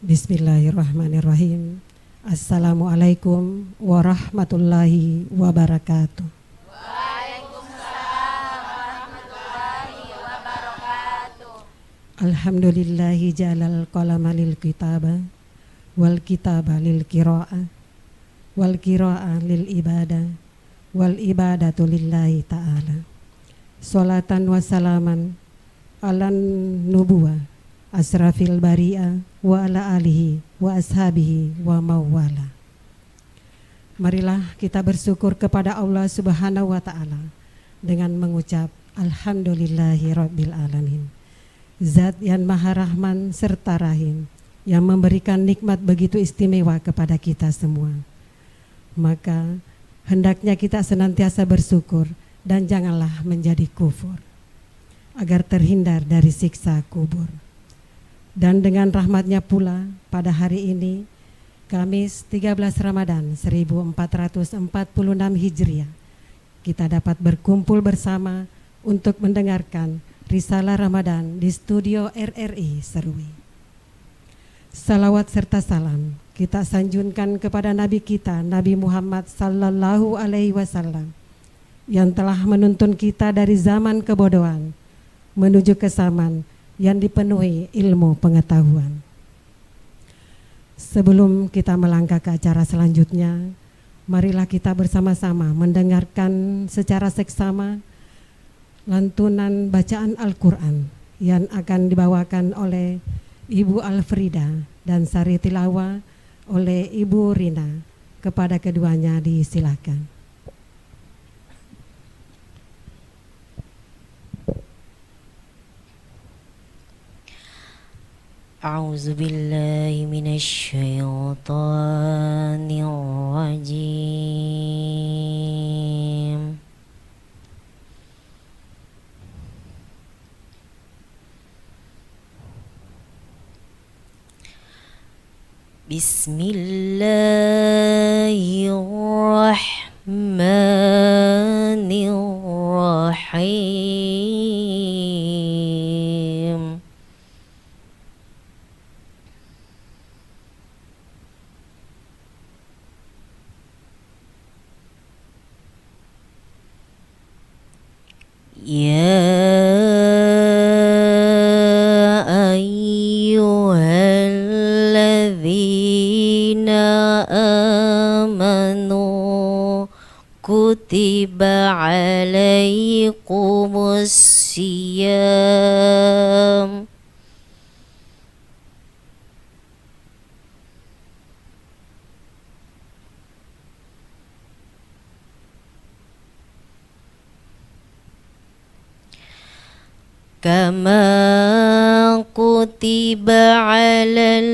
Bismillahirrahmanirrahim. Assalamualaikum warahmatullahi wabarakatuh. Waalaikumsalam warahmatullahi wabarakatuh. Alhamdulillahi jalal qalama lil kitaba wal kitaba lil qiraah wal qiraah lil ibadah wal ibadatu lillahi ta'ala. Salatan wa salaman alan nubuwah asrafil bari'ah wa ala alihi wa ashabihi wa mawala. Marilah kita bersyukur kepada Allah Subhanahu wa ta'ala dengan mengucap alhamdulillahi rabbil alamin. Zat yang maha rahman serta rahim, yang memberikan nikmat begitu istimewa kepada kita semua. Maka hendaknya kita senantiasa bersyukur dan janganlah menjadi kufur, agar terhindar dari siksa kubur. Dan dengan rahmatnya pula pada hari ini, Kamis 13 Ramadan 1446 Hijriah, kita dapat berkumpul bersama untuk mendengarkan Risalah Ramadan di studio RRI Serui. Salawat serta salam kita sanjunkan kepada Nabi kita, Nabi Muhammad Sallallahu Alaihi Wasallam, yang telah menuntun kita dari zaman kebodohan menuju ke zaman yang dipenuhi ilmu pengetahuan. Sebelum kita melangkah ke acara selanjutnya, marilah kita bersama-sama mendengarkan secara seksama lantunan bacaan Al-Quran yang akan dibawakan oleh Ibu Alfrida dan sari tilawah oleh Ibu Rina. Kepada keduanya disilakan. A'udzu billahi minasyaitonir rajim. Bismillahirrahmanirrahim. Ya ayyuhalladzina amanu kutiba alaikumus siyam kama kutiba alal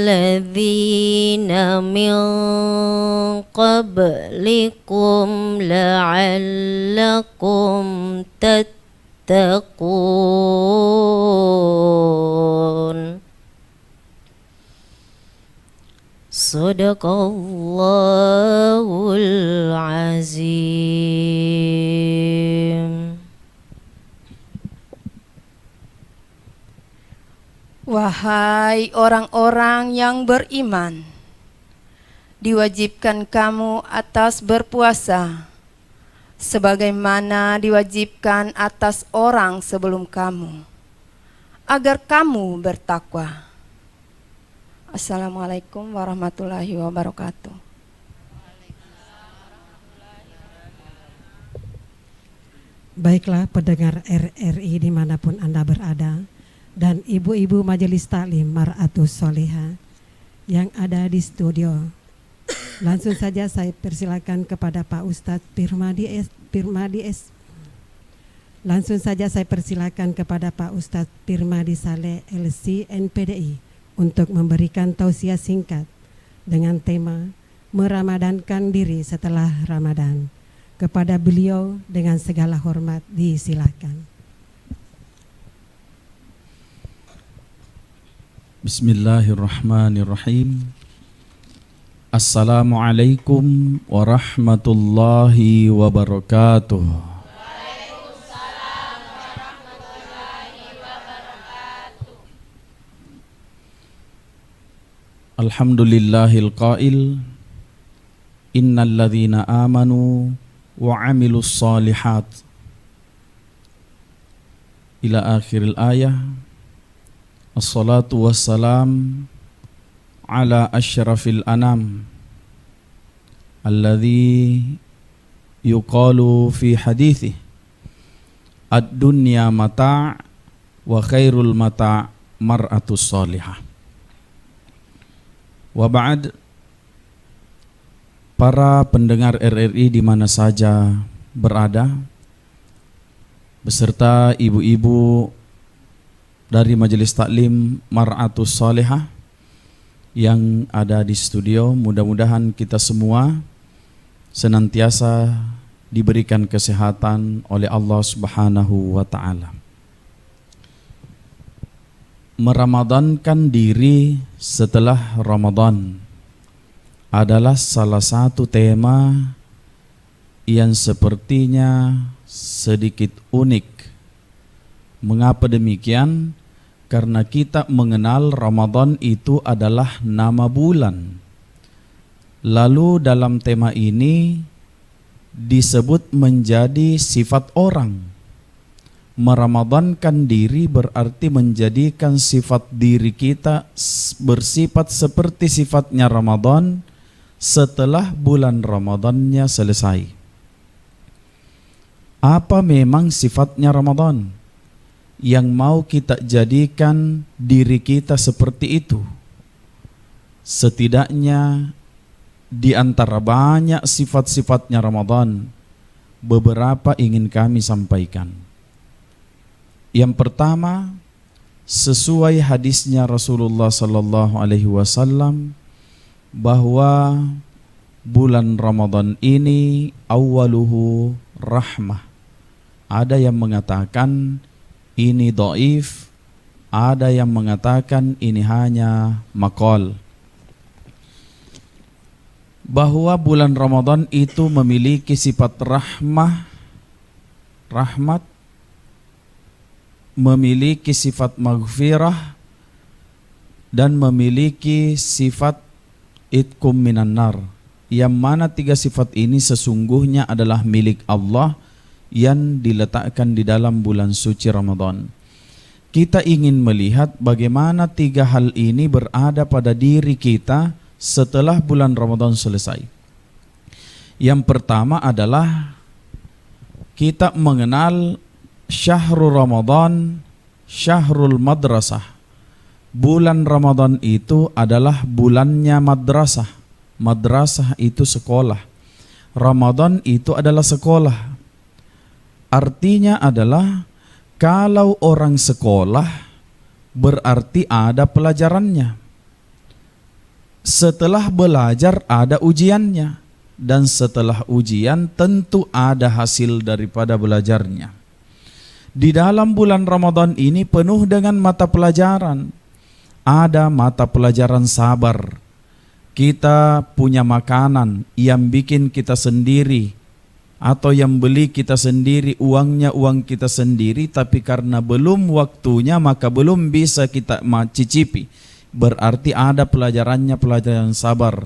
ladzina min qablikum la'allakum tattaqun. Sadaqallahul azim. Wahai orang-orang yang beriman, diwajibkan kamu atas berpuasa sebagaimana diwajibkan atas orang sebelum kamu, agar kamu bertakwa. Assalamualaikum warahmatullahi wabarakatuh. Baiklah pendengar RRI dimanapun Anda berada, dan ibu-ibu majelis taklim Mar'atus Solihah yang ada di studio. Langsung saja saya persilakan kepada Pak Ustadz Pirmadi S. Langsung saja saya persilakan kepada Pak Ustadz Pirmadi Saleh LC NPDI untuk memberikan tausiah singkat dengan tema meramadankan diri setelah Ramadan. Kepada beliau dengan segala hormat disilakan. Bismillahirrahmanirrahim. Assalamualaikum warahmatullahi wabarakatuh. Waalaikumsalam warahmatullahi wabarakatuh. Alhamdulillahil qail innal ladzina amanu wa 'amilus shalihat ila akhiril ayah. Assalatu wassalam ala asyrafil anam alladzi yuqalu fi hadithi ad-dunya mata' wa khairul mata' mar'atus salihah. Wa ba'd, para pendengar RRI di mana saja berada, beserta ibu-ibu dari Majelis Taklim Mar'atus Salihah yang ada di studio, mudah-mudahan kita semua senantiasa diberikan kesehatan oleh Allah Subhanahu wa ta'ala. Meramadankan diri setelah Ramadan adalah salah satu tema yang sepertinya sedikit unik. Mengapa demikian? Karena kita mengenal Ramadan itu adalah nama bulan. Lalu dalam tema ini disebut menjadi sifat orang. Meramadankan diri berarti menjadikan sifat diri kita bersifat seperti sifatnya Ramadan setelah bulan Ramadannya selesai. Apa memang sifatnya Ramadan yang mau kita jadikan diri kita seperti itu? Setidaknya di antara banyak sifat-sifatnya Ramadan, beberapa ingin kami sampaikan. Yang pertama, sesuai hadisnya Rasulullah sallallahu alaihi wasallam bahwa bulan Ramadan ini awwaluhu rahmah. Ada yang mengatakan ini dhaif, ada yang mengatakan ini hanya maqal. Bahwa bulan Ramadan itu memiliki sifat rahmat, memiliki sifat maghfirah, dan memiliki sifat itqum minan nar, yang mana tiga sifat ini sesungguhnya adalah milik Allah yang diletakkan di dalam bulan suci Ramadan. Kita ingin melihat bagaimana tiga hal ini berada pada diri kita setelah bulan Ramadan selesai. Yang pertama adalah kita mengenal Syahrul Ramadan, Syahrul Madrasah. Bulan Ramadan itu adalah bulannya madrasah. Madrasah itu sekolah. Ramadan itu adalah sekolah. Artinya adalah kalau orang sekolah berarti ada pelajarannya. Setelah belajar ada ujiannya, dan setelah ujian tentu ada hasil daripada belajarnya. Di dalam bulan Ramadan ini penuh dengan mata pelajaran. Ada mata pelajaran sabar. Kita punya makanan yang bikin kita sendiri atau yang beli kita sendiri, uangnya uang kita sendiri, tapi karena belum waktunya maka belum bisa kita cicipi. Berarti ada pelajarannya pelajaran sabar.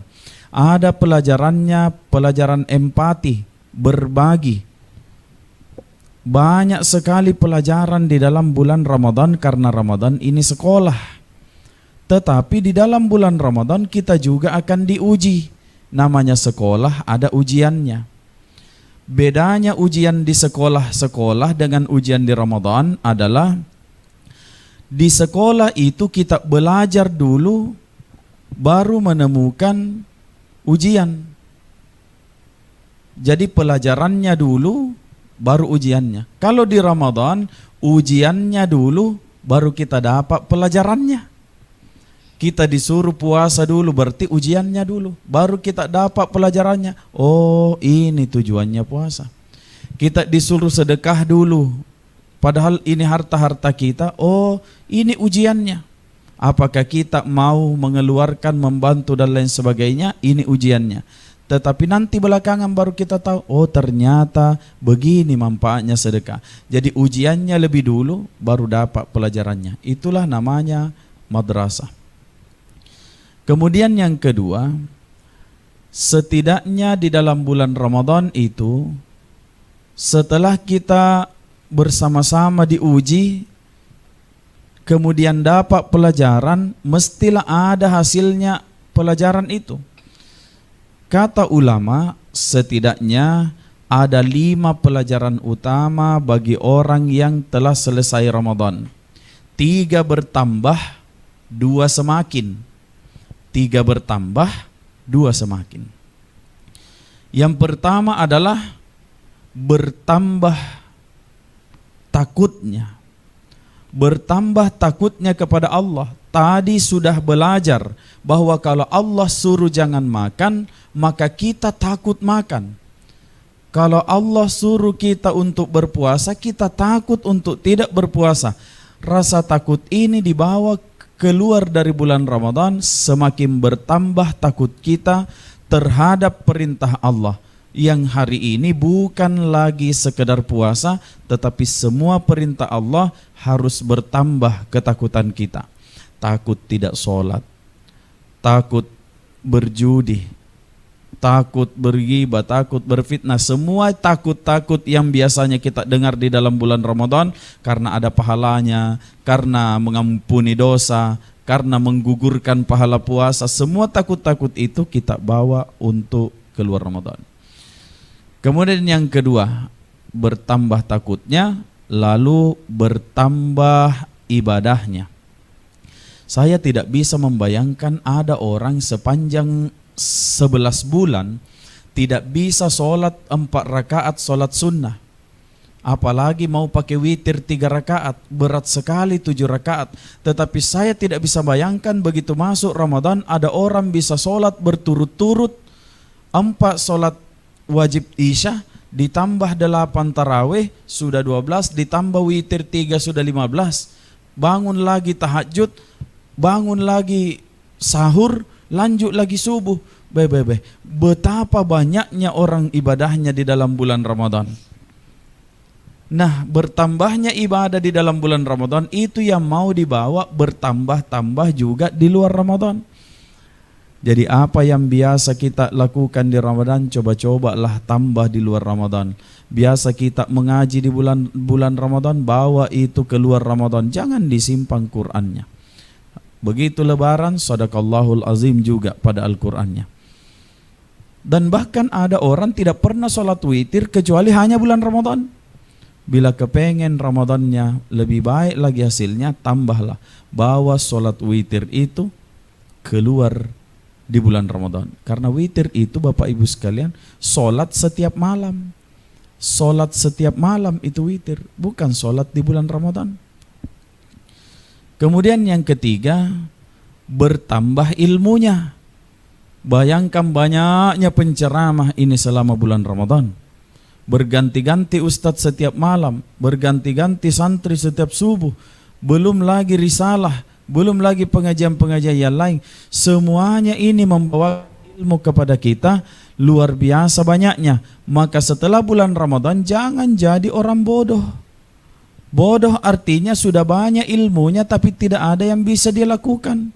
Ada pelajarannya pelajaran empati, berbagi. Banyak sekali pelajaran di dalam bulan Ramadan karena Ramadan ini sekolah. Tetapi di dalam bulan Ramadan kita juga akan diuji. Namanya sekolah ada ujiannya. Bedanya ujian di sekolah-sekolah dengan ujian di Ramadan adalah di sekolah itu kita belajar dulu baru menemukan ujian. Jadi pelajarannya dulu baru ujiannya. Kalau di Ramadan ujiannya dulu baru kita dapat pelajarannya. Kita disuruh puasa dulu berarti ujiannya dulu baru kita dapat pelajarannya. Oh, ini tujuannya puasa. Kita disuruh sedekah dulu padahal ini harta-harta kita. Oh, ini ujiannya. Apakah kita mau mengeluarkan, membantu dan lain sebagainya? Ini ujiannya. Tetapi nanti belakangan baru kita tahu, oh ternyata begini manfaatnya sedekah. Jadi ujiannya lebih dulu baru dapat pelajarannya. Itulah namanya madrasah. Kemudian yang kedua, setidaknya di dalam bulan Ramadan itu, setelah kita bersama-sama diuji, kemudian dapat pelajaran, mestilah ada hasilnya pelajaran itu. Kata ulama, setidaknya ada 5 pelajaran utama bagi orang yang telah selesai Ramadan. 3 bertambah, 2 semakin. 3 bertambah, 2 semakin. Yang pertama adalah bertambah takutnya. Bertambah takutnya kepada Allah. Tadi sudah belajar bahwa kalau Allah suruh jangan makan, maka kita takut makan. Kalau Allah suruh kita untuk berpuasa, kita takut untuk tidak berpuasa. Rasa takut ini dibawa keluar dari bulan Ramadan, semakin bertambah takut kita terhadap perintah Allah. Yang hari ini bukan lagi sekedar puasa, tetapi semua perintah Allah harus bertambah ketakutan kita. Takut tidak sholat, takut berjudi, takut berghibah, takut berfitnah. Semua takut-takut yang biasanya kita dengar di dalam bulan Ramadan, karena ada pahalanya, karena mengampuni dosa, karena menggugurkan pahala puasa. Semua takut-takut itu kita bawa untuk keluar Ramadan. Kemudian yang kedua, bertambah takutnya, lalu bertambah ibadahnya. Saya tidak bisa membayangkan ada orang sepanjang 11 bulan tidak bisa sholat 4 rakaat sholat sunnah. Apalagi mau pakai witir 3 rakaat, berat sekali 7 rakaat. Tetapi saya tidak bisa bayangkan begitu masuk Ramadan ada orang bisa sholat berturut-turut 4 sholat wajib isya, ditambah 8 tarawih, sudah 12, ditambah witir 3 sudah 15, bangun lagi tahajud, bangun lagi sahur, lanjut lagi subuh. Betapa banyaknya orang ibadahnya di dalam bulan Ramadan. Nah, bertambahnya ibadah di dalam bulan Ramadan itu yang mau dibawa bertambah-tambah juga di luar Ramadan. Jadi apa yang biasa kita lakukan di Ramadan, coba-cobalah tambah di luar Ramadan. Biasa kita mengaji di bulan Ramadan, bawa itu keluar Ramadan. Jangan disimpan Qur'annya. Begitu lebaran, sadaqallahul azim juga pada Al-Qur'annya. Dan bahkan ada orang tidak pernah sholat witir kecuali hanya bulan Ramadan. Bila kepengen Ramadannya lebih baik lagi hasilnya, tambahlah. Bawa sholat witir itu keluar di bulan Ramadan. Karena witir itu Bapak Ibu sekalian, sholat setiap malam. Sholat setiap malam itu witir, bukan sholat di bulan Ramadan. Kemudian yang ketiga, bertambah ilmunya. Bayangkan banyaknya penceramah ini selama bulan Ramadan. Berganti-ganti ustadz setiap malam, berganti-ganti santri setiap subuh. Belum lagi risalah, belum lagi pengajian-pengajian yang lain. Semuanya ini membawa ilmu kepada kita luar biasa banyaknya. Maka setelah bulan Ramadan jangan jadi orang bodoh. Bodoh artinya sudah banyak ilmunya tapi tidak ada yang bisa dia lakukan.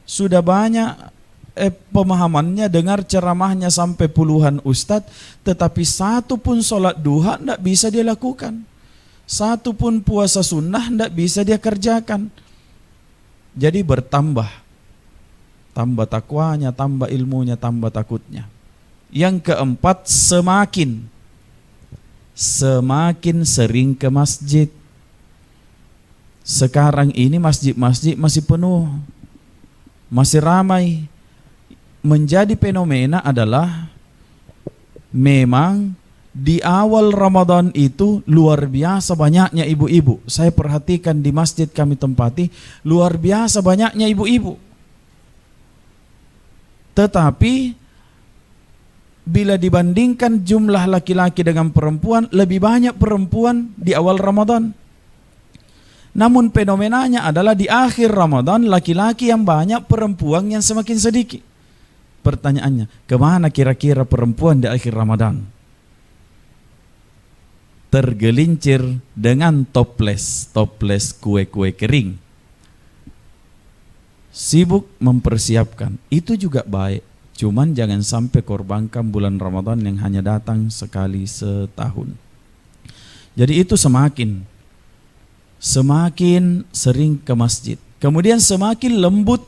Sudah banyak pemahamannya, dengar ceramahnya sampai puluhan ustadz, tetapi satu pun sholat duha tidak bisa dia lakukan. Satu pun puasa sunnah tidak bisa dia kerjakan. Jadi bertambah, tambah takwanya, tambah ilmunya, tambah takutnya. Yang keempat, semakin sering ke masjid. Sekarang ini masjid-masjid masih penuh, masih ramai. Menjadi fenomena adalah memang di awal Ramadan itu luar biasa banyaknya ibu-ibu. Saya perhatikan di masjid kami tempati, luar biasa banyaknya ibu-ibu. Tetapi bila dibandingkan jumlah laki-laki dengan perempuan, lebih banyak perempuan di awal Ramadan. Namun fenomenanya adalah di akhir Ramadan laki-laki yang banyak, perempuan yang semakin sedikit. Pertanyaannya, kemana kira-kira perempuan di akhir Ramadan? Tergelincir dengan toples kue-kue kering. sibuk mempersiapkan, itu juga baik. Cuman jangan sampai korbankan bulan Ramadan yang hanya datang sekali setahun. Jadi itu semakin sering ke masjid. Kemudian semakin lembut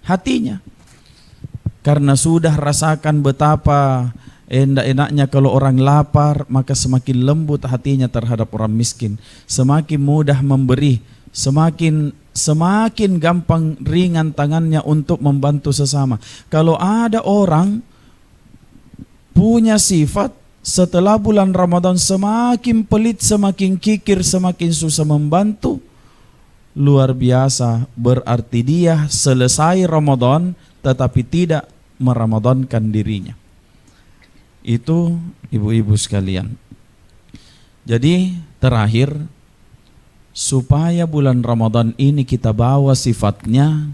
hatinya. Karena sudah rasakan betapa enak-enaknya kalau orang lapar, maka semakin lembut hatinya terhadap orang miskin. Semakin mudah memberi, semakin gampang ringan tangannya untuk membantu sesama. Kalau ada orang punya sifat setelah bulan Ramadan semakin pelit, semakin kikir, semakin susah membantu, luar biasa, berarti dia selesai Ramadan tetapi tidak meramadankan dirinya. Itu ibu-ibu sekalian. Jadi terakhir, supaya bulan Ramadan ini kita bawa sifatnya,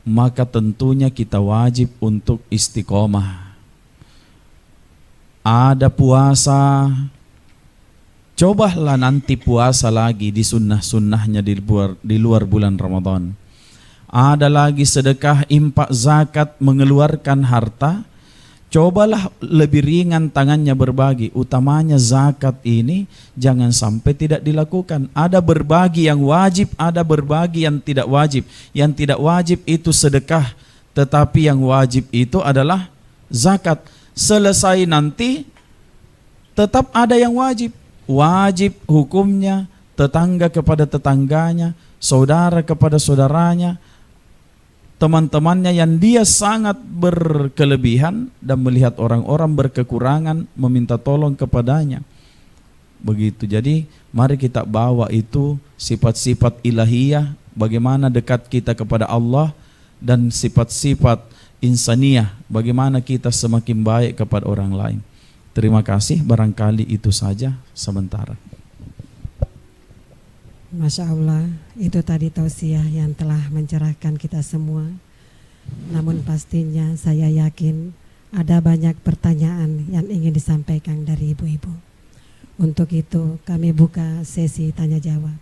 maka tentunya kita wajib untuk istiqomah. Ada puasa, cobalah nanti puasa lagi di sunnah-sunnahnya di luar bulan Ramadan. Ada lagi sedekah, infak, zakat, mengeluarkan harta. Cobalah lebih ringan tangannya berbagi. Utamanya zakat ini jangan sampai tidak dilakukan. Ada berbagi yang wajib, ada berbagi yang tidak wajib. Yang tidak wajib itu sedekah, tetapi yang wajib itu adalah zakat. Selesai nanti tetap ada yang wajib. Wajib hukumnya tetangga kepada tetangganya, saudara kepada saudaranya, teman-temannya yang dia sangat berkelebihan dan melihat orang-orang berkekurangan meminta tolong kepadanya. Begitu. Jadi mari kita bawa itu sifat-sifat ilahiyah, bagaimana dekat kita kepada Allah, dan sifat-sifat insaniyah, bagaimana kita semakin baik kepada orang lain. Terima kasih, barangkali itu saja sementara. Masya Allah, itu tadi tausiah yang telah mencerahkan kita semua. Namun pastinya saya yakin ada banyak pertanyaan yang ingin disampaikan dari ibu-ibu. Untuk itu kami buka sesi tanya jawab.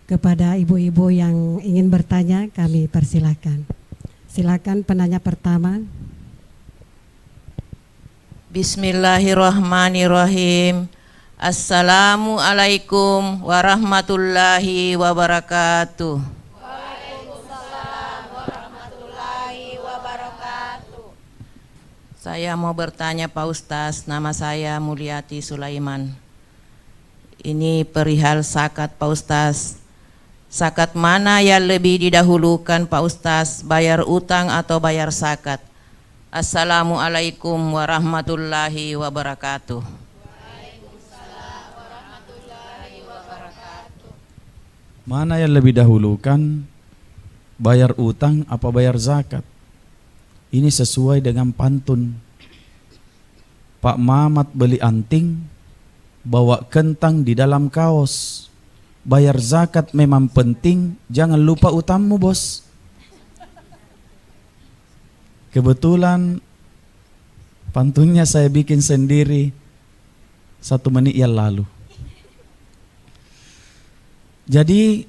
Kepada ibu-ibu yang ingin bertanya, kami persilahkan. Silakan penanya pertama. Bismillahirrahmanirrahim. Assalamualaikum warahmatullahi wabarakatuh. Waalaikumsalam warahmatullahi wabarakatuh. Saya mau bertanya Pak Ustaz, nama saya Mulyati Sulaiman. Ini perihal zakat Pak Ustaz. Zakat mana yang lebih didahulukan Pak Ustaz, bayar utang atau bayar zakat? Assalamualaikum warahmatullahi wabarakatuh. Mana yang lebih dahulukan, bayar utang apa bayar zakat? Ini sesuai dengan pantun. Pak Mamat beli anting, bawa kentang di dalam kaos. Bayar zakat memang penting, jangan lupa utangmu bos. Kebetulan pantunnya saya bikin sendiri 1 menit yang lalu. Jadi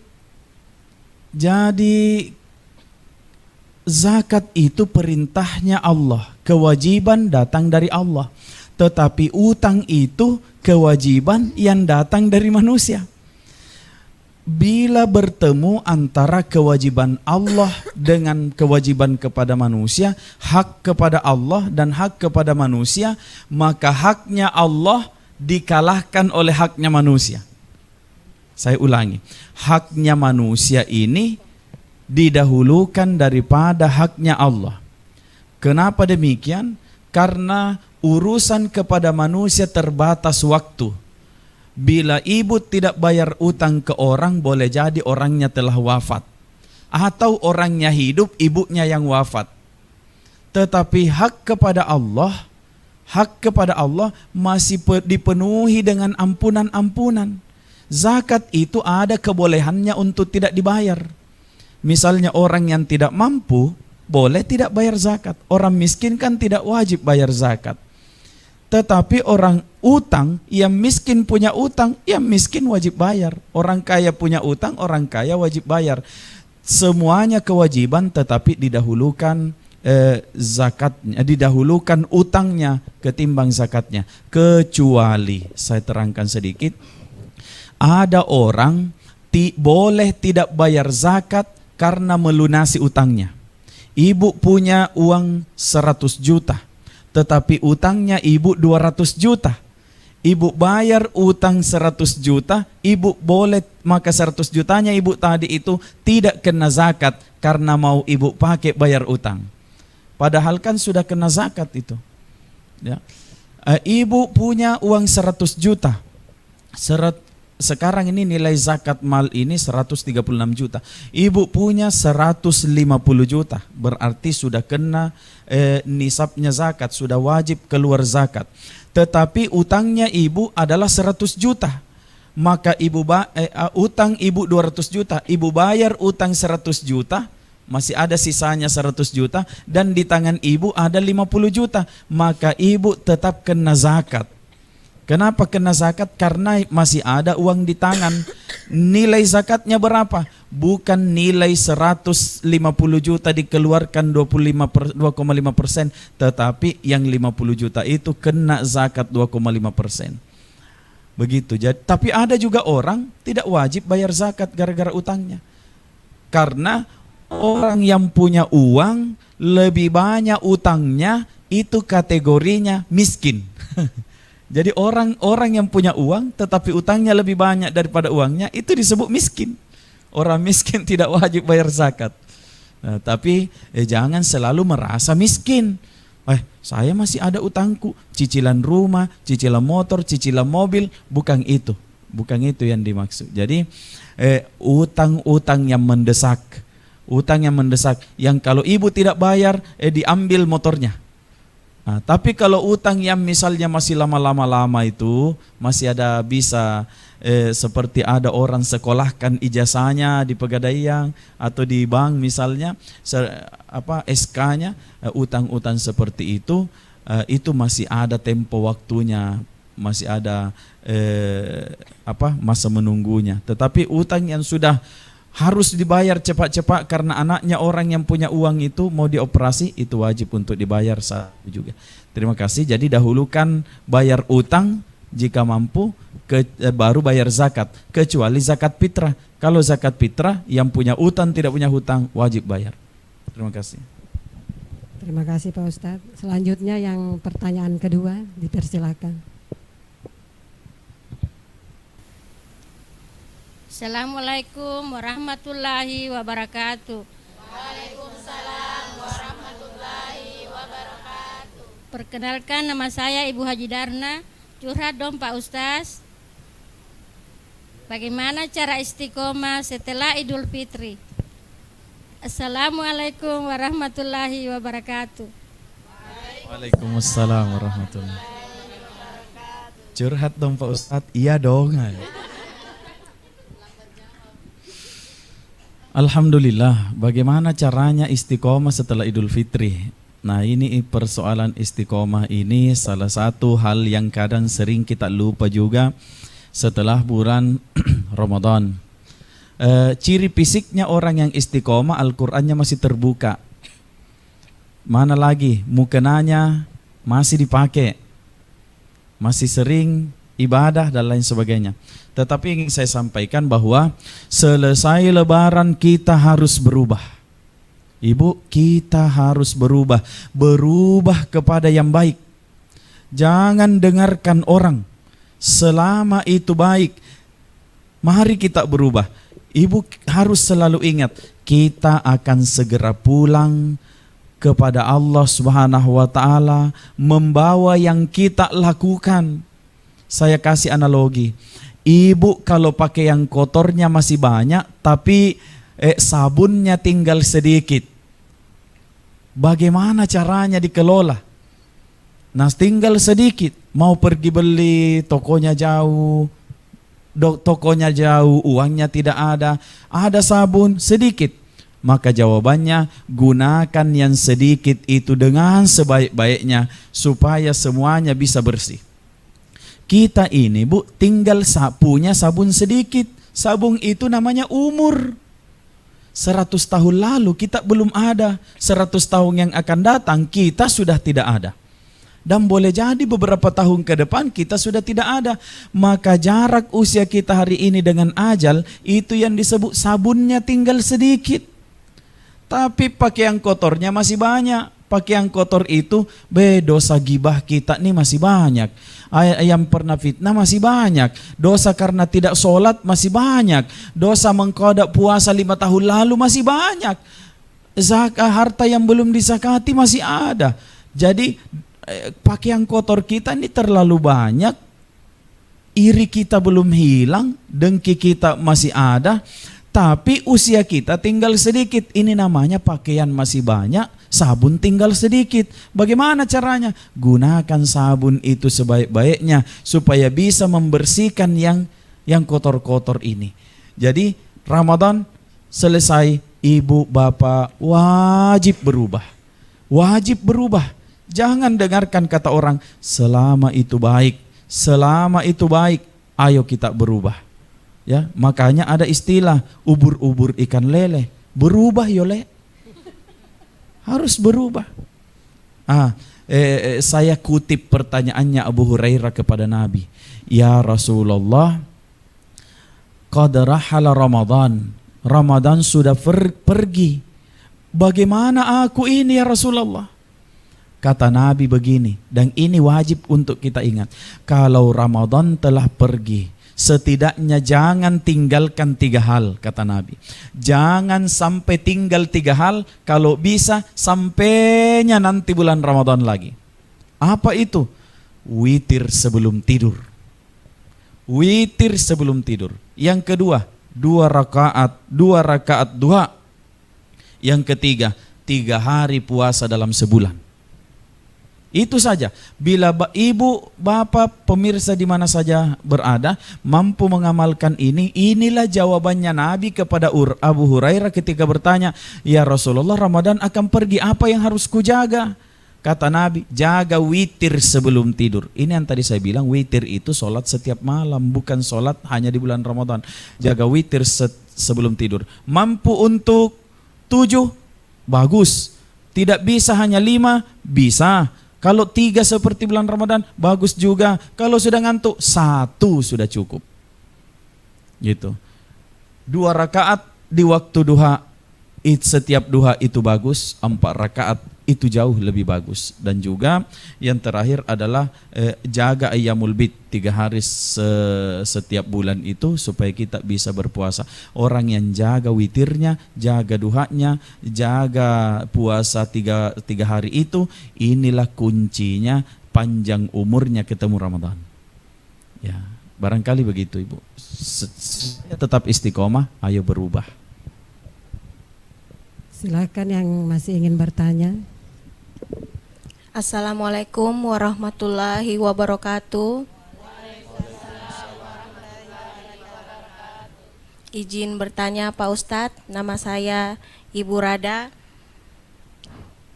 zakat itu perintahnya Allah, kewajiban datang dari Allah. Tetapi utang itu kewajiban yang datang dari manusia. Bila bertemu antara kewajiban Allah dengan kewajiban kepada manusia, hak kepada Allah dan hak kepada manusia, maka haknya Allah dikalahkan oleh haknya manusia. Saya ulangi, haknya manusia ini didahulukan daripada haknya Allah. Kenapa demikian? Karena urusan kepada manusia terbatas waktu. Bila ibu tidak bayar utang ke orang, boleh jadi orangnya telah wafat. Atau orangnya hidup, ibunya yang wafat. Tetapi hak kepada Allah masih dipenuhi dengan ampunan-ampunan. Zakat itu ada kebolehannya untuk tidak dibayar. Misalnya orang yang tidak mampu boleh tidak bayar zakat. Orang miskin kan tidak wajib bayar zakat. Tetapi orang utang, yang miskin punya utang, yang miskin wajib bayar. Orang kaya punya utang, orang kaya wajib bayar. semuanya kewajiban, tetapi didahulukan zakatnya, didahulukan utangnya ketimbang zakatnya. Kecuali, saya terangkan sedikit, ada orang boleh tidak bayar zakat karena melunasi utangnya. Ibu punya uang 100 juta, tetapi utangnya ibu 200 juta. Ibu bayar utang 100 juta, ibu boleh, maka 100 jutanya ibu tadi itu tidak kena zakat karena mau ibu pakai bayar utang. Padahal kan sudah kena zakat itu. Ya. Ibu punya uang 100 juta. Sekarang ini nilai zakat mal ini 136 juta. Ibu punya 150 juta. Berarti sudah kena nisabnya zakat, sudah wajib keluar zakat. Tetapi utangnya ibu adalah 100 juta. Maka utang ibu 200 juta. Ibu bayar utang 100 juta. Masih ada sisanya 100 juta. Dan di tangan ibu ada 50 juta. Maka ibu tetap kena zakat. Kenapa kena zakat? Karena masih ada uang di tangan. Nilai zakatnya berapa? Bukan nilai 150 juta dikeluarkan 2,5%, tetapi yang 50 juta itu kena zakat 2,5%. Begitu. Jadi, tapi ada juga orang tidak wajib bayar zakat gara-gara utangnya. Karena orang yang punya uang lebih banyak utangnya itu kategorinya miskin. Jadi orang yang punya uang tetapi utangnya lebih banyak daripada uangnya itu disebut miskin. Orang miskin tidak wajib bayar zakat. Nah, tapi jangan selalu merasa miskin. Saya masih ada utangku, cicilan rumah, cicilan motor, cicilan mobil. Bukan itu yang dimaksud. Jadi utang-utang yang mendesak, yang kalau ibu tidak bayar diambil motornya. Nah, tapi kalau utang yang misalnya masih lama itu masih ada bisa seperti ada orang sekolahkan ijazahnya di Pegadaian atau di bank misalnya SK-nya, utang-utang seperti itu masih ada tempo waktunya, masih ada masa menunggunya. Tetapi utang yang sudah harus dibayar cepat-cepat karena anaknya orang yang punya uang itu mau dioperasi, itu wajib untuk dibayar saat juga. Terima kasih. Jadi dahulukan bayar utang jika mampu, baru bayar zakat. Kecuali zakat fitrah. Kalau zakat fitrah yang punya utang tidak punya hutang wajib bayar. Terima kasih. Terima kasih Pak Ustadz. Selanjutnya yang pertanyaan kedua dipersilakan. Assalamualaikum warahmatullahi wabarakatuh. Waalaikumsalam warahmatullahi wabarakatuh. Perkenalkan, nama saya Ibu Haji Darna. Curhat dong Pak Ustaz. Bagaimana cara istiqomah setelah Idul Fitri? Assalamualaikum warahmatullahi wabarakatuh. Waalaikumsalam warahmatullahi wabarakatuh. Curhat dong Pak Ustadz. Iya dong. Alhamdulillah, bagaimana caranya istiqomah setelah Idul Fitri? Nah, ini persoalan istiqomah ini salah satu hal yang kadang sering kita lupa juga setelah bulan Ramadan. Ciri fisiknya orang yang istiqomah, Al-Qur'annya masih terbuka. Mana lagi, mukenanya masih dipakai, masih sering ibadah dan lain sebagainya. Tetapi ingin saya sampaikan bahwa selesai Lebaran kita harus berubah. Ibu, kita harus berubah kepada yang baik. Jangan dengarkan orang selama itu baik. Mari kita berubah. Ibu harus selalu ingat, kita akan segera pulang kepada Allah Subhanahu wa taala membawa yang kita lakukan. Saya kasih analogi. Ibu kalau pakai yang kotornya masih banyak, tapi sabunnya tinggal sedikit. Bagaimana caranya dikelola? Nah, tinggal sedikit. Mau pergi beli, tokonya jauh, uangnya tidak ada sabun sedikit. Maka jawabannya, gunakan yang sedikit itu dengan sebaik-baiknya supaya semuanya bisa bersih. Kita ini Bu tinggal punya sabun sedikit. Sabun itu namanya umur. 100 tahun lalu kita belum ada, 100 tahun yang akan datang kita sudah tidak ada. Dan boleh jadi beberapa tahun ke depan kita sudah tidak ada. Maka jarak usia kita hari ini dengan ajal, itu yang disebut sabunnya tinggal sedikit. Tapi pakaian kotornya masih banyak. Pakaian kotor itu, dosa gibah kita nih masih banyak. Yang pernah fitnah masih banyak. Dosa karena tidak sholat masih banyak. Dosa mengkodak puasa 5 tahun lalu masih banyak. Harta yang belum disakati masih ada. Jadi pakaian kotor kita ini terlalu banyak. Iri kita belum hilang, dengki kita masih ada. Tapi usia kita tinggal sedikit. Ini namanya pakaian masih banyak, sabun tinggal sedikit. Bagaimana caranya? Gunakan sabun itu sebaik-baiknya supaya bisa membersihkan yang kotor-kotor ini. Jadi Ramadan selesai, ibu bapak wajib berubah. Wajib berubah. Jangan dengarkan kata orang, selama itu baik, selama itu baik, ayo kita berubah. Ya, makanya ada istilah ubur-ubur ikan lele. Berubah yole. Harus berubah. Saya kutip pertanyaannya Abu Hurairah kepada Nabi. Ya Rasulullah, qad rahala Ramadan. Ramadan sudah pergi. Bagaimana aku ini ya Rasulullah? Kata Nabi begini, dan ini wajib untuk kita ingat. Kalau Ramadan telah pergi, setidaknya jangan tinggalkan 3 hal, kata Nabi. Jangan sampai tinggal 3 hal, kalau bisa sampainya nanti bulan Ramadan lagi. Apa itu? Witir sebelum tidur. Witir sebelum tidur. Yang kedua, 2 rakaat duha. Yang ketiga, 3 hari puasa dalam sebulan. Itu saja. Bila ibu, bapak, pemirsa di mana saja berada mampu mengamalkan ini, inilah jawabannya Nabi kepada Abu Hurairah ketika bertanya, ya Rasulullah, Ramadan akan pergi, apa yang harus kujaga? Kata Nabi, jaga witir sebelum tidur. Ini yang tadi saya bilang, witir itu sholat setiap malam, bukan sholat hanya di bulan Ramadan. Jaga witir sebelum tidur. Mampu untuk 7, bagus. Tidak bisa hanya 5, bisa. Kalau 3 seperti bulan Ramadan, bagus juga. Kalau sudah ngantuk, 1 sudah cukup. Gitu. 2 rakaat di waktu duha, setiap duha itu bagus. 4 rakaat itu jauh lebih bagus. Dan juga yang terakhir adalah jaga ayyamul bid, 3 hari setiap bulan itu supaya kita bisa berpuasa. Orang yang jaga witirnya, jaga duhanya, jaga puasa 3 hari itu, inilah kuncinya panjang umurnya ketemu Ramadan. Ya, barangkali begitu Ibu. Tetap istiqomah, ayo berubah. Silakan yang masih ingin bertanya. Assalamualaikum warahmatullahi wabarakatuh. Izin bertanya Pak Ustadz, nama saya Ibu Rada.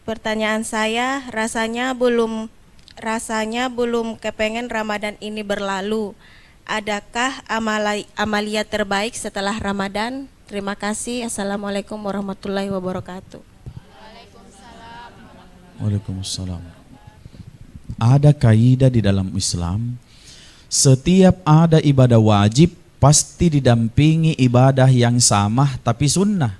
Pertanyaan saya, rasanya belum kepengen Ramadan ini berlalu. Adakah amalia terbaik setelah Ramadan? Terima kasih. Assalamualaikum warahmatullahi wabarakatuh. Waalaikumsalam. Ada kaidah di dalam Islam, setiap ada ibadah wajib pasti didampingi ibadah yang sama tapi sunnah.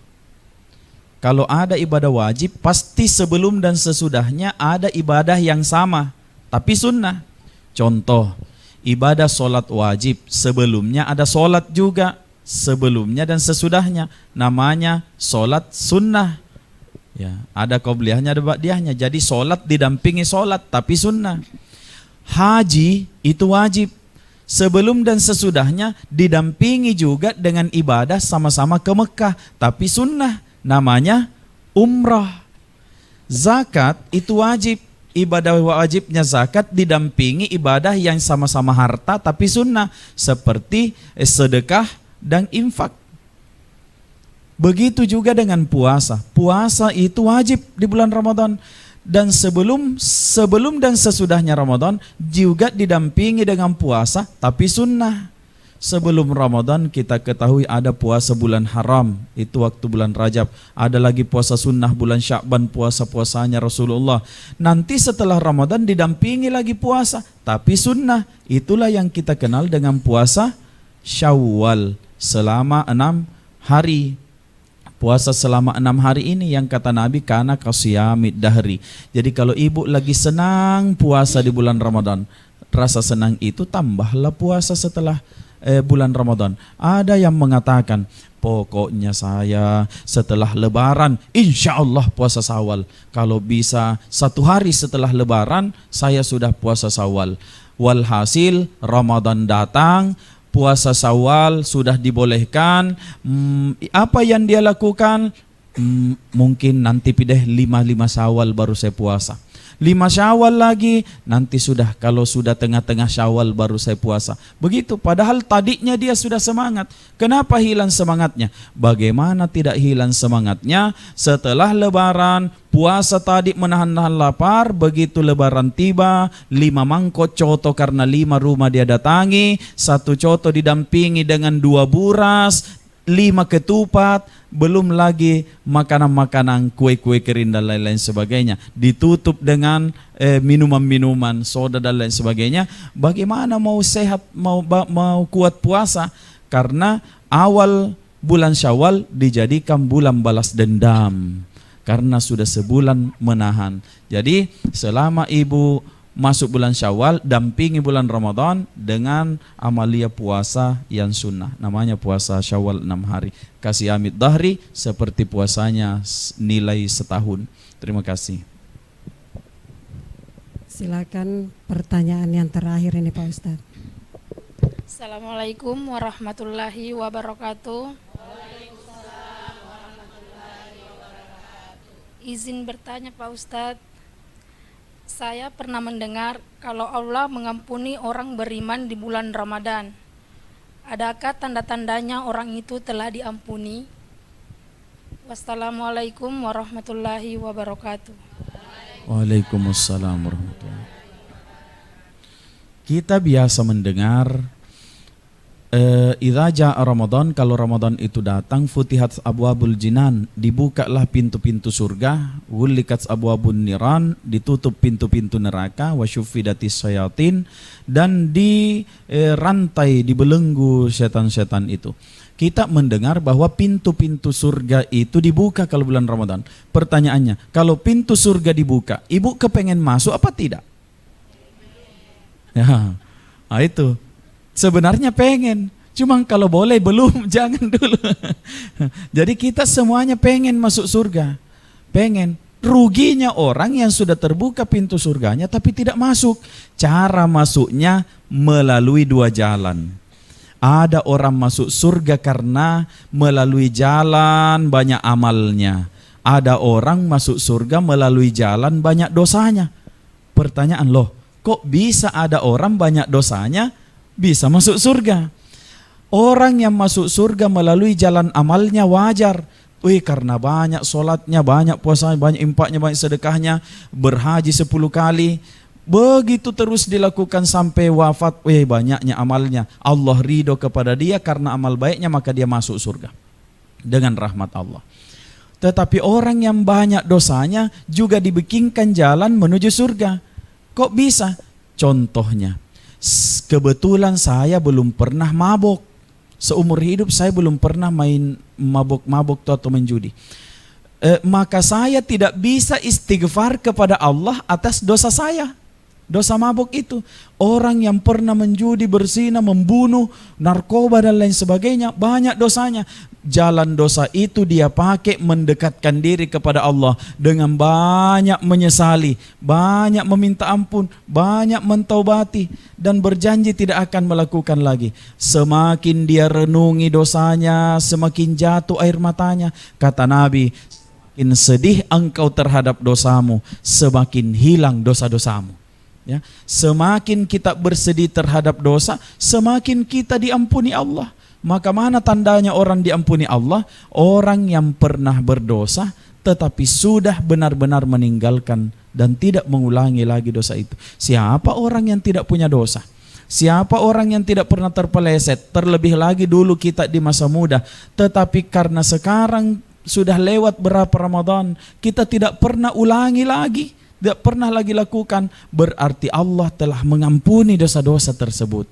Kalau ada ibadah wajib, pasti sebelum dan sesudahnya ada ibadah yang sama tapi sunnah. Contoh, ibadah sholat wajib, sebelumnya ada sholat juga, sebelumnya dan sesudahnya, namanya sholat sunnah. Ya, ada qobliyahnya, ada ba'diyahnya. Jadi sholat didampingi sholat tapi sunnah. Haji itu wajib, sebelum dan sesudahnya didampingi juga dengan ibadah sama-sama ke Mekah tapi sunnah, namanya umrah. Zakat itu wajib, ibadah wajibnya zakat didampingi ibadah yang sama-sama harta tapi sunnah, seperti sedekah dan infak. Begitu juga dengan puasa. Puasa itu wajib di bulan Ramadan, dan sebelum dan sesudahnya Ramadan juga didampingi dengan puasa tapi sunnah. Sebelum Ramadan kita ketahui ada puasa bulan haram, itu waktu bulan Rajab. Ada lagi puasa sunnah bulan Sya'ban, puasa-puasanya Rasulullah. Nanti setelah Ramadan didampingi lagi puasa, tapi sunnah. Itulah yang kita kenal dengan puasa Syawal selama 6 hari. Puasa selama 6 hari ini yang kata Nabi kana kasiyamid dahri. Jadi kalau ibu lagi senang puasa di bulan Ramadan, rasa senang itu tambahlah puasa setelah bulan Ramadan. Ada yang mengatakan, pokoknya saya setelah Lebaran insya Allah puasa Syawal. Kalau bisa 1 hari setelah Lebaran saya sudah puasa Syawal. Walhasil Ramadan datang, puasa Syawal sudah dibolehkan. Apa yang dia lakukan? Mungkin nanti pindah 5 Syawal baru saya puasa. 5 Syawal lagi, nanti sudah, kalau sudah tengah-tengah Syawal baru saya puasa. Begitu, padahal tadinya dia sudah semangat. Kenapa hilang semangatnya? Bagaimana tidak hilang semangatnya? Setelah Lebaran, puasa tadi menahan-nahan lapar, begitu Lebaran tiba, 5 mangkok coto karena 5 rumah dia datangi, 1 coto didampingi dengan 2 buras, 5 ketupat, belum lagi makanan-makanan, kue-kue kering dan lain-lain sebagainya. Ditutup dengan minuman-minuman, soda dan lain sebagainya. Bagaimana mau sehat, mau kuat puasa? Karena awal bulan Syawal dijadikan bulan balas dendam. Karena sudah sebulan menahan. Jadi selama ibu masuk bulan Syawal, dampingi bulan Ramadan dengan amalia puasa yang sunnah. Namanya puasa Syawal 6 hari. Kasih amit dahri seperti puasanya nilai setahun. Terima kasih. Silakan pertanyaan yang terakhir ini Pak Ustadz. Assalamualaikum warahmatullahi wabarakatuh. Izin bertanya Pak Ustadz. Saya pernah mendengar kalau Allah mengampuni orang beriman di bulan Ramadan. Adakah tanda-tandanya orang itu telah diampuni? Wassalamualaikum warahmatullahi wabarakatuh. Waalaikumsalam warahmatullahi wabarakatuh. Kita biasa mendengar idza jaa Ramadan, kalau Ramadan itu datang, futihat abwabul jinan, dibukalah pintu-pintu surga, wulikat abwabun niran, ditutup pintu-pintu neraka, wa syuffidatis syayatin, dan dirantai, dibelenggu setan-setan itu. Kita mendengar bahwa pintu-pintu surga itu dibuka kalau bulan Ramadan. Pertanyaannya, kalau pintu surga dibuka, ibu kepengen masuk apa tidak? Ya, nah itu. Sebenarnya pengen, cuma kalau boleh belum, jangan dulu. Jadi kita semuanya pengen masuk surga, pengen. Ruginya orang yang sudah terbuka pintu surganya tapi tidak masuk. Cara masuknya melalui 2 jalan. Ada orang masuk surga karena melalui jalan banyak amalnya. Ada orang masuk surga melalui jalan banyak dosanya. Pertanyaan, loh, kok bisa ada orang banyak dosanya bisa masuk surga? Orang yang masuk surga melalui jalan amalnya wajar. Karena banyak sholatnya, banyak puasanya, banyak infaknya, banyak sedekahnya, berhaji 10 kali. Begitu terus dilakukan sampai wafat, banyaknya amalnya. Allah ridho kepada dia karena amal baiknya, maka dia masuk surga dengan rahmat Allah. Tetapi orang yang banyak dosanya juga dibikinkan jalan menuju surga. Kok bisa? Contohnya, kebetulan saya belum pernah mabok. Seumur hidup saya belum pernah main mabok-mabok atau menjudi. Maka saya tidak bisa istighfar kepada Allah atas dosa saya. Dosa mabok itu. Orang yang pernah menjudi, berzina, membunuh, narkoba dan lain sebagainya, banyak dosanya. Jalan dosa itu dia pakai mendekatkan diri kepada Allah dengan banyak menyesali, banyak meminta ampun, banyak mentaubati, dan berjanji tidak akan melakukan lagi. Semakin dia renungi dosanya, semakin jatuh air matanya. Kata Nabi, semakin sedih engkau terhadap dosamu, semakin hilang dosa-dosamu. Ya, semakin kita bersedih terhadap dosa, semakin kita diampuni Allah. Maka mana tandanya orang diampuni Allah? Orang yang pernah berdosa tetapi sudah benar-benar meninggalkan dan tidak mengulangi lagi dosa itu. Siapa orang yang tidak punya dosa? Siapa orang yang tidak pernah terpeleset, terlebih lagi dulu kita di masa muda, tetapi karena sekarang sudah lewat berapa Ramadan, kita tidak pernah ulangi lagi, tidak pernah lagi lakukan, berarti Allah telah mengampuni dosa-dosa tersebut.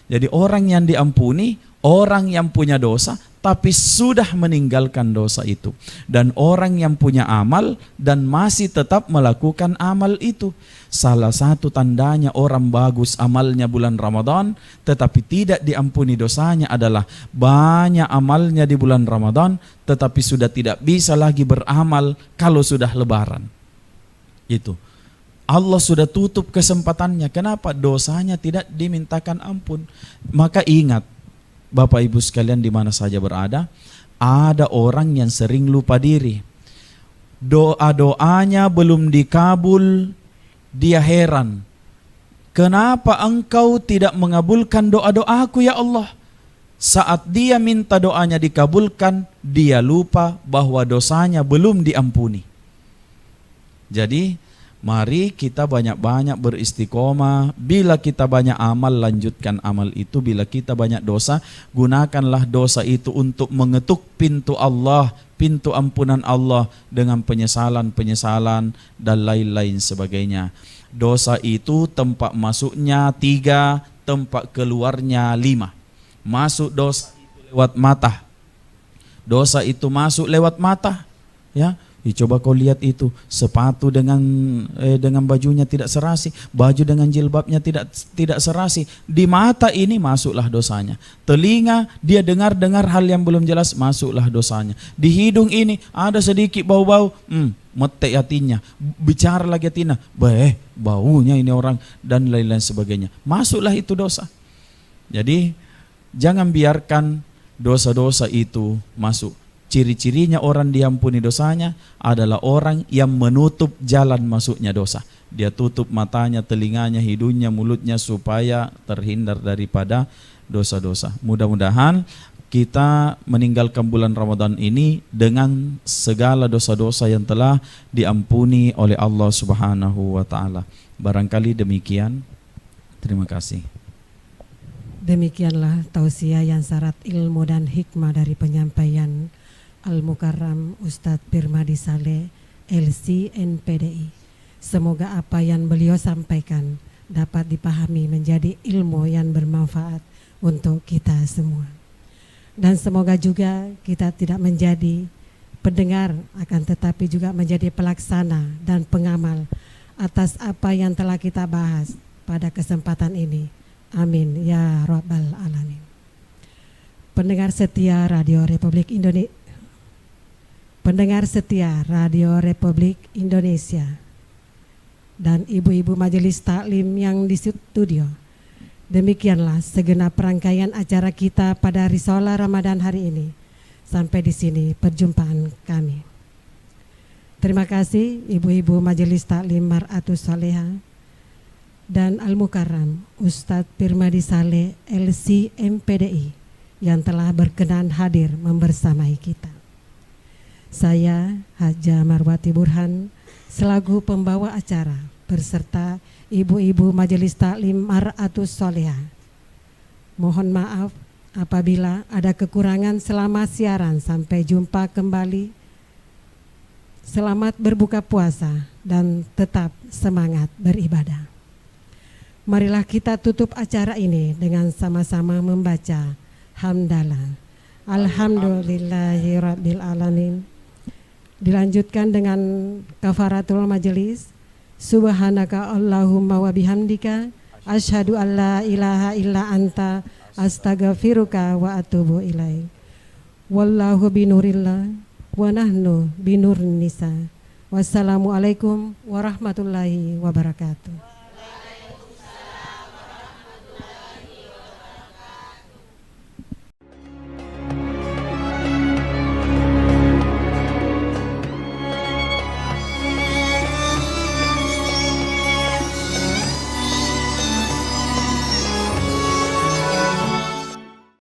Jadi orang yang diampuni, orang yang punya dosa tapi sudah meninggalkan dosa itu, dan orang yang punya amal dan masih tetap melakukan amal itu. Salah satu tandanya orang bagus amalnya bulan Ramadan tetapi tidak diampuni dosanya adalah banyak amalnya di bulan Ramadan tetapi sudah tidak bisa lagi beramal kalau sudah lebaran. Itu Allah sudah tutup kesempatannya. Kenapa? Dosanya tidak dimintakan ampun. Maka ingat, Bapak Ibu sekalian di mana saja berada, ada orang yang sering lupa diri. Doa-doanya belum dikabul, dia heran. Kenapa engkau tidak mengabulkan doa-doaku ya Allah? Saat dia minta doanya dikabulkan, dia lupa bahwa dosanya belum diampuni. Jadi, mari kita banyak-banyak beristiqomah. Bila kita banyak amal, lanjutkan amal itu. Bila kita banyak dosa, gunakanlah dosa itu untuk mengetuk pintu Allah, pintu ampunan Allah dengan penyesalan-penyesalan dan lain-lain sebagainya. Dosa itu tempat masuknya 3, tempat keluarnya 5. Masuk dosa itu lewat mata. Dosa itu masuk lewat mata, ya. Coba kau lihat itu, sepatu dengan bajunya tidak serasi, baju dengan jilbabnya tidak serasi. Di mata ini masuklah dosanya. Telinga dia dengar hal yang belum jelas, masuklah dosanya. Di hidung ini ada sedikit bau-bau, metek hatinya, bicara lagi hatinya, baunya ini orang, dan lain-lain sebagainya. Masuklah itu dosa. Jadi jangan biarkan dosa-dosa itu masuk. Ciri-cirinya orang diampuni dosanya adalah orang yang menutup jalan masuknya dosa. Dia tutup matanya, telinganya, hidungnya, mulutnya supaya terhindar daripada dosa-dosa. Mudah-mudahan kita meninggalkan bulan Ramadan ini dengan segala dosa-dosa yang telah diampuni oleh Allah Subhanahu wa taala. Barangkali demikian. Terima kasih. Demikianlah tausiah yang syarat ilmu dan hikmah dari penyampaian Al-Mukarram Ustadz Pirmadi Saleh LC NPDI. Semoga apa yang beliau sampaikan dapat dipahami menjadi ilmu yang bermanfaat untuk kita semua. Dan semoga juga kita tidak menjadi pendengar, akan tetapi juga menjadi pelaksana dan pengamal atas apa yang telah kita bahas pada kesempatan ini. Amin ya rabbal alamin. Pendengar setia Radio Republik Indonesia, dan ibu-ibu majelis taklim yang di studio, demikianlah segenap rangkaian acara kita pada Risalah Ramadan hari ini. Sampai di sini perjumpaan kami. Terima kasih ibu-ibu majelis taklim Mar'atus Salehah dan Al-Mukarram Ustadz Pirmadi Saleh LC MPDI yang telah berkenan hadir membersamai kita. Saya Haja Marwati Burhan selaku pembawa acara berserta ibu-ibu majelis taklim Mar'atus Salehah. Mohon maaf apabila ada kekurangan selama siaran. Sampai jumpa kembali. Selamat berbuka puasa dan tetap semangat beribadah. Marilah kita tutup acara ini dengan sama-sama membaca hamdalah. Alhamdulillahirabbil alamin. Dilanjutkan dengan kafaratul majelis. Subhanaka Allahumma wa bihamdika asyhadu an la ilaha illa anta astaghfiruka wa atubu ilaik. Wallahu binurillah wa nahnu binur nisa. Wassalamualaikum warahmatullahi wabarakatuh.